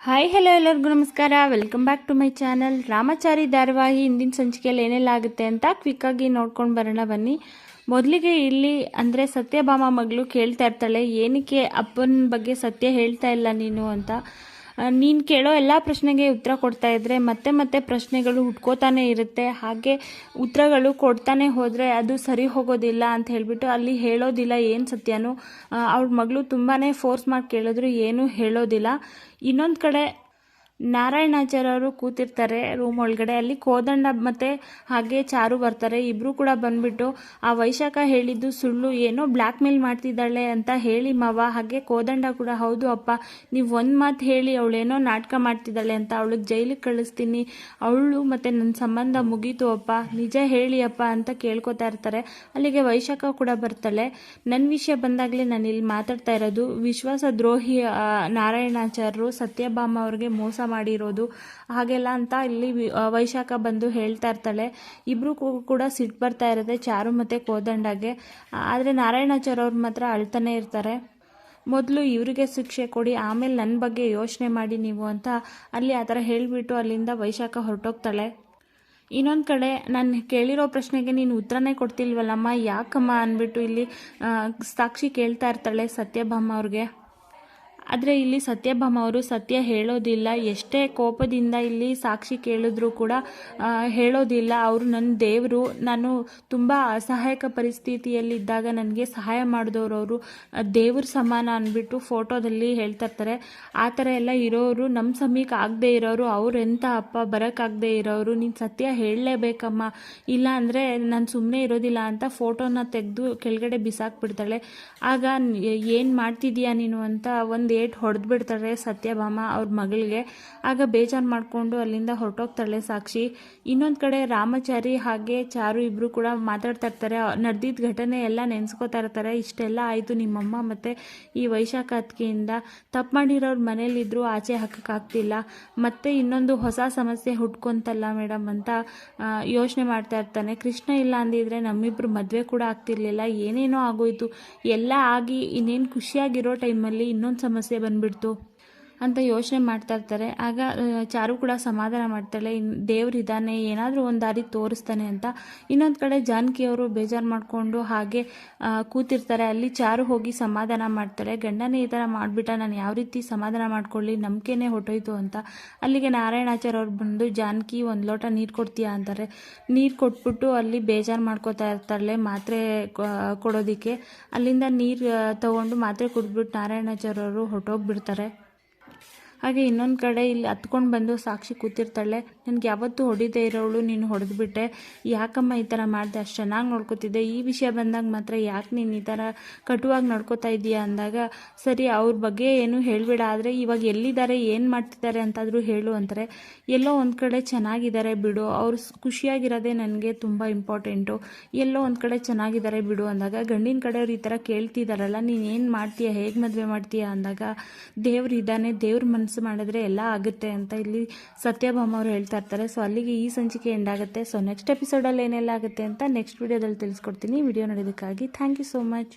Hi hello ಎಲ್ಲರಿಗೂ ನಮಸ್ಕಾರ. Welcome back to my channel. Ramachari ಧಾರಾವಾಹಿ ಹಿಂದಿನ ಸಂಚಿಕೆಯಲ್ಲಿ ಏನೆಲ್ಲ ಆಗುತ್ತೆ ಅಂತ ಕ್ವಿಕ್ಕಾಗಿ ನೋಡ್ಕೊಂಡು ಬರೋಣ ಬನ್ನಿ. ಮೊದಲಿಗೆ ಇಲ್ಲಿ ಅಂದರೆ ಸತ್ಯಭಾಮ ಮಗಳು ಕೇಳ್ತಾ ಇರ್ತಾಳೆ, ಏನಕ್ಕೆ ಅಪ್ಪನ ಬಗ್ಗೆ ಸತ್ಯ ಹೇಳ್ತಾ ಇಲ್ಲ ನೀನು ಅಂತ. ನೀನು ಕೇಳೋ ಎಲ್ಲ ಪ್ರಶ್ನೆಗೆ ಉತ್ತರ ಕೊಡ್ತಾ ಇದ್ರೆ ಮತ್ತೆ ಮತ್ತೆ ಪ್ರಶ್ನೆಗಳು ಹುಟ್ಕೋತಾನೆ ಇರುತ್ತೆ. ಹಾಗೆ ಉತ್ತರಗಳು ಕೊಡ್ತಾನೆ ಹೋದರೆ ಅದು ಸರಿ ಹೋಗೋದಿಲ್ಲ ಅಂತ ಹೇಳಿಬಿಟ್ಟು ಅಲ್ಲಿ ಹೇಳೋದಿಲ್ಲ ಏನು ಸತ್ಯನೂ. ಅವ್ರ ಮಗಳು ತುಂಬಾ ಫೋರ್ಸ್ ಮಾಡಿ ಕೇಳಿದ್ರು ಏನೂ ಹೇಳೋದಿಲ್ಲ. ಇನ್ನೊಂದು ಕಡೆ ನಾರಾಯಣಾಚಾರ್ಯ ಅವರು ಕೂತಿರ್ತಾರೆ ರೂಮ್ ಒಳಗಡೆ. ಅಲ್ಲಿ ಕೋದಂಡ ಮತ್ತು ಹಾಗೆ ಚಾರು ಬರ್ತಾರೆ. ಇಬ್ಬರು ಕೂಡ ಬಂದ್ಬಿಟ್ಟು ಆ ವೈಶಾಖ ಹೇಳಿದ್ದು ಸುಳ್ಳು, ಏನೋ ಬ್ಲ್ಯಾಕ್ ಮೇಲ್ ಮಾಡ್ತಿದ್ದಾಳೆ ಅಂತ ಹೇಳಿ ಮಾವ. ಹಾಗೆ ಕೋದಂಡ ಕೂಡ ಹೌದು ಅಪ್ಪ, ನೀವು ಒಂದು ಮಾತು ಹೇಳಿ ಅವಳೇನೋ ನಾಟಕ ಮಾಡ್ತಿದ್ದಾಳೆ ಅಂತ, ಅವಳಿಗೆ ಜೈಲಿಗೆ ಕಳಿಸ್ತೀನಿ, ಅವಳು ಮತ್ತು ನನ್ನ ಸಂಬಂಧ ಮುಗೀತು ಅಪ್ಪ, ನಿಜ ಹೇಳಿ ಅಪ್ಪ ಅಂತ ಕೇಳ್ಕೊತಾ ಇರ್ತಾರೆ. ಅಲ್ಲಿಗೆ ವೈಶಾಖ ಕೂಡ ಬರ್ತಾಳೆ. ನನ್ನ ವಿಷಯ ಬಂದಾಗಲೇ ನಾನು ಇಲ್ಲಿ ಮಾತಾಡ್ತಾ ಇರೋದು, ವಿಶ್ವಾಸ ದ್ರೋಹಿ ನಾರಾಯಣಾಚಾರ್ಯರು ಸತ್ಯಭಾಮ ಅವ್ರಿಗೆ ಮೋಸ ಮಾಡಿರೋದು ಹಾಗೆಲ್ಲ ಅಂತ ಇಲ್ಲಿ ವೈಶಾಖ ಬಂದು ಹೇಳ್ತಾ ಇರ್ತಾಳೆ. ಇಬ್ರು ಕೂಡ ಸಿಟ್ಟು ಬರ್ತಾ ಇರುತ್ತೆ ಚಾರು ಮತ್ತು ಕೋದಂಡಗೆ. ಆದರೆ ನಾರಾಯಣಾಚಾರ್ಯ ಅವ್ರು ಮಾತ್ರ ಅಳ್ತಾನೆ ಇರ್ತಾರೆ. ಮೊದಲು ಇವರಿಗೆ ಶಿಕ್ಷೆ ಕೊಡಿ, ಆಮೇಲೆ ನನ್ನ ಬಗ್ಗೆ ಯೋಚನೆ ಮಾಡಿ ನೀವು ಅಂತ ಅಲ್ಲಿ ಆ ಥರ ಹೇಳಿಬಿಟ್ಟು ಅಲ್ಲಿಂದ ವೈಶಾಖ ಹೊರಟೋಗ್ತಾಳೆ. ಇನ್ನೊಂದು ಕಡೆ ನಾನು ಕೇಳಿರೋ ಪ್ರಶ್ನೆಗೆ ನೀನು ಉತ್ತರನೇ ಕೊಡ್ತಿಲ್ವಲ್ಲಮ್ಮ, ಯಾಕಮ್ಮ ಅಂದ್ಬಿಟ್ಟು ಇಲ್ಲಿ ಸಾಕ್ಷಿ ಕೇಳ್ತಾ ಇರ್ತಾಳೆ ಸತ್ಯಭಾಮ ಅವ್ರಿಗೆ. ಆದರೆ ಇಲ್ಲಿ ಸತ್ಯಭಾಮ ಅವರು ಸತ್ಯ ಹೇಳೋದಿಲ್ಲ. ಎಷ್ಟೇ ಕೋಪದಿಂದ ಇಲ್ಲಿ ಸಾಕ್ಷಿ ಕೇಳಿದ್ರು ಕೂಡ ಹೇಳೋದಿಲ್ಲ. ಅವರು ನನ್ನ ದೇವರು, ನಾನು ತುಂಬ ಅಸಹಾಯಕ ಪರಿಸ್ಥಿತಿಯಲ್ಲಿದ್ದಾಗ ನನಗೆ ಸಹಾಯ ಮಾಡಿದವರು ಅವರು, ದೇವ್ರ ಸಮಾನ ಅಂದ್ಬಿಟ್ಟು ಫೋಟೋದಲ್ಲಿ ಹೇಳ್ತಾ ಇರ್ತಾರೆ. ಆ ಥರ ಎಲ್ಲ ಇರೋರು, ನಮ್ಮ ಸಮೀಪಕ್ಕೆ ಆಗದೆ ಇರೋರು, ಅವ್ರೆಂಥ ಅಪ್ಪ ಬರೋಕ್ಕಾಗದೆ ಇರೋರು, ನೀನು ಸತ್ಯ ಹೇಳಲೇಬೇಕಮ್ಮ, ಇಲ್ಲ ಅಂದರೆ ನಾನು ಸುಮ್ಮನೆ ಇರೋದಿಲ್ಲ ಅಂತ ಫೋಟೋನ ತೆಗೆದು ಕೆಳಗಡೆ ಬಿಸಾಕ್ಬಿಡ್ತಾಳೆ. ಆಗ ಏನು ಮಾಡ್ತಿದ್ದೀಯಾ ನೀನು ಅಂತ ಒಂದು ಏಟ್ ಹೊಡೆದು ಬಿಡ್ತಾಳೆ ಸತ್ಯಭಾಮ ಅವ್ರ ಮಗಳಿಗೆ. ಆಗ ಬೇಜಾರು ಮಾಡಿಕೊಂಡು ಅಲ್ಲಿಂದ ಹೊರಟೋಗ್ತಾಳೆ ಸಾಕ್ಷಿ. ಇನ್ನೊಂದು ಕಡೆ ರಾಮಚಾರಿ ಹಾಗೆ ಚಾರು ಇಬ್ಬರು ಕೂಡ ಮಾತಾಡ್ತಾ ಇರ್ತಾರೆ. ನಡೆದಿದ್ದ ಘಟನೆ ಎಲ್ಲ ನೆನೆಸ್ಕೋತಾ ಇರ್ತಾರೆ. ಇಷ್ಟೆಲ್ಲ ಆಯಿತು ನಿಮ್ಮಮ್ಮ ಮತ್ತು ಈ ವೈಶಾಖ ಅತ್ತಿಗೆಯಿಂದ, ತಪ್ಪು ಮಾಡಿರೋರು ಮನೇಲಿದ್ದರೂ ಆಚೆ ಹಾಕೋಕ್ಕಾಗ್ತಿಲ್ಲ, ಮತ್ತು ಇನ್ನೊಂದು ಹೊಸ ಸಮಸ್ಯೆ ಹುಟ್ಕೊಂತಲ್ಲ ಮೇಡಮ್ ಅಂತ ಯೋಚನೆ ಮಾಡ್ತಾ ಇರ್ತಾನೆ. ಕೃಷ್ಣ ಇಲ್ಲ ಅಂದಿದ್ರೆ ನಮ್ಮಿಬ್ಬರು ಮದುವೆ ಕೂಡ ಆಗ್ತಿರ್ಲಿಲ್ಲ, ಏನೇನೋ ಆಗೋಯ್ತು, ಎಲ್ಲ ಆಗಿ ಇನ್ನೇನು ಖುಷಿಯಾಗಿರೋ ಟೈಮಲ್ಲಿ ಇನ್ನೊಂದು ಸಮಸ್ಯೆ ಬಂದ್ಬಿಡ್ತು ಅಂತ ಯೋಚನೆ ಮಾಡ್ತಾ ಇರ್ತಾರೆ. ಆಗ ಚಾರು ಕೂಡ ಸಮಾಧಾನ ಮಾಡ್ತಾಳೆ, ದೇವ್ರಿದ್ದಾನೆ, ಏನಾದರೂ ಒಂದು ದಾರಿ ತೋರಿಸ್ತಾನೆ ಅಂತ. ಇನ್ನೊಂದು ಕಡೆ ಜಾನಕಿಯವರು ಬೇಜಾರು ಮಾಡಿಕೊಂಡು ಹಾಗೆ ಕೂತಿರ್ತಾರೆ. ಅಲ್ಲಿ ಚಾರು ಹೋಗಿ ಸಮಾಧಾನ ಮಾಡ್ತಾಳೆ. ಗಂಡನೇ ಈ ಥರ ಮಾಡಿಬಿಟ್ಟ, ನಾನು ಯಾವ ರೀತಿ ಸಮಾಧಾನ ಮಾಡ್ಕೊಳ್ಳಿ, ನಂಬಿಕೆನೇ ಹೊಟ್ಟೋಯ್ತು ಅಂತ. ಅಲ್ಲಿಗೆ ನಾರಾಯಣಾಚಾರ್ಯ ಅವ್ರು ಬಂದು, ಜಾನಕಿ ಒಂದು ಲೋಟ ನೀರು ಕೊಡ್ತೀಯಾ ಅಂತಾರೆ. ನೀರು ಕೊಟ್ಬಿಟ್ಟು ಅಲ್ಲಿ ಬೇಜಾರು ಮಾಡ್ಕೋತಾ ಇರ್ತಾಳೆ ಮಾತ್ರೆ ಕೊಡೋದಕ್ಕೆ. ಅಲ್ಲಿಂದ ನೀರು ತಗೊಂಡು ಮಾತ್ರೆ ಕುಡಿದ್ಬಿಟ್ಟು ನಾರಾಯಣಾಚಾರ್ಯ ಅವರು ಹೊರಟೋಗ್ಬಿಡ್ತಾರೆ. ಹಾಗೆ ಇನ್ನೊಂದು ಕಡೆ ಇಲ್ಲಿ ಹತ್ಕೊಂಡು ಬಂದು ಸಾಕ್ಷಿ ಕೂತಿರ್ತಾಳೆ. ನನಗೆ ಯಾವತ್ತೂ ಹೊಡಿದೇ ಇರೋಳು ನೀನು ಹೊಡೆದ್ಬಿಟ್ಟೆ, ಯಾಕಮ್ಮ ಈ ಥರ ಮಾಡಿದೆ, ಅಷ್ಟು ಚೆನ್ನಾಗಿ ನೋಡ್ಕೋತಿದ್ದೆ, ಈ ವಿಷಯ ಬಂದಾಗ ಮಾತ್ರ ಯಾಕೆ ನೀನು ಈ ಥರ ಕಟುವಾಗಿ ನಡ್ಕೋತಾ ಇದೀಯಾ ಅಂದಾಗ, ಸರಿ ಅವ್ರ ಬಗ್ಗೆ ಏನೂ ಹೇಳಬೇಡ, ಆದರೆ ಇವಾಗ ಎಲ್ಲಿದ್ದಾರೆ, ಏನು ಮಾಡ್ತಿದ್ದಾರೆ ಅಂತಾದರೂ ಹೇಳು ಅಂತಾರೆ. ಎಲ್ಲೋ ಒಂದು ಕಡೆ ಚೆನ್ನಾಗಿದ್ದಾರೆ ಬಿಡು, ಅವ್ರು ಖುಷಿಯಾಗಿರೋದೇ ನನಗೆ ತುಂಬ ಇಂಪಾರ್ಟೆಂಟು, ಎಲ್ಲೋ ಒಂದು ಕಡೆ ಚೆನ್ನಾಗಿದ್ದಾರೆ ಬಿಡು ಅಂದಾಗ, ಗಂಡಿನ ಕಡೆಯವ್ರು ಈ ಥರ ಕೇಳ್ತಿದ್ದಾರಲ್ಲ, ನೀನು ಏನು ಮಾಡ್ತೀಯಾ, ಹೇಗೆ ಮದುವೆ ಮಾಡ್ತೀಯಾ ಅಂದಾಗ, ದೇವ್ರು ಇದ್ದಾನೆ, ದೇವ್ರ ಮನಸ್ಸು ಮಾಡಿದ್ರೆ ಎಲ್ಲ ಆಗುತ್ತೆ ಅಂತ ಇಲ್ಲಿ ಸತ್ಯಭಾಮ ಅವರು ಹೇಳ್ತಾ ಇರ್ತಾರೆ. ಸೊ ಅಲ್ಲಿಗೆ ಈ ಸಂಚಿಕೆ ಎಂಡ್ ಆಗುತ್ತೆ. ಸೊ ನೆಕ್ಸ್ಟ್ ಎಪಿಸೋಡಲ್ಲಿ ಏನೆಲ್ಲ ಆಗುತ್ತೆ ಅಂತ ನೆಕ್ಸ್ಟ್ ವಿಡಿಯೋದಲ್ಲಿ ತಿಳಿಸ್ಕೊಡ್ತೀನಿ. ವಿಡಿಯೋ ನೋಡೋದಕ್ಕಾಗಿ ಥ್ಯಾಂಕ್ ಯು ಸೋ ಮಚ್.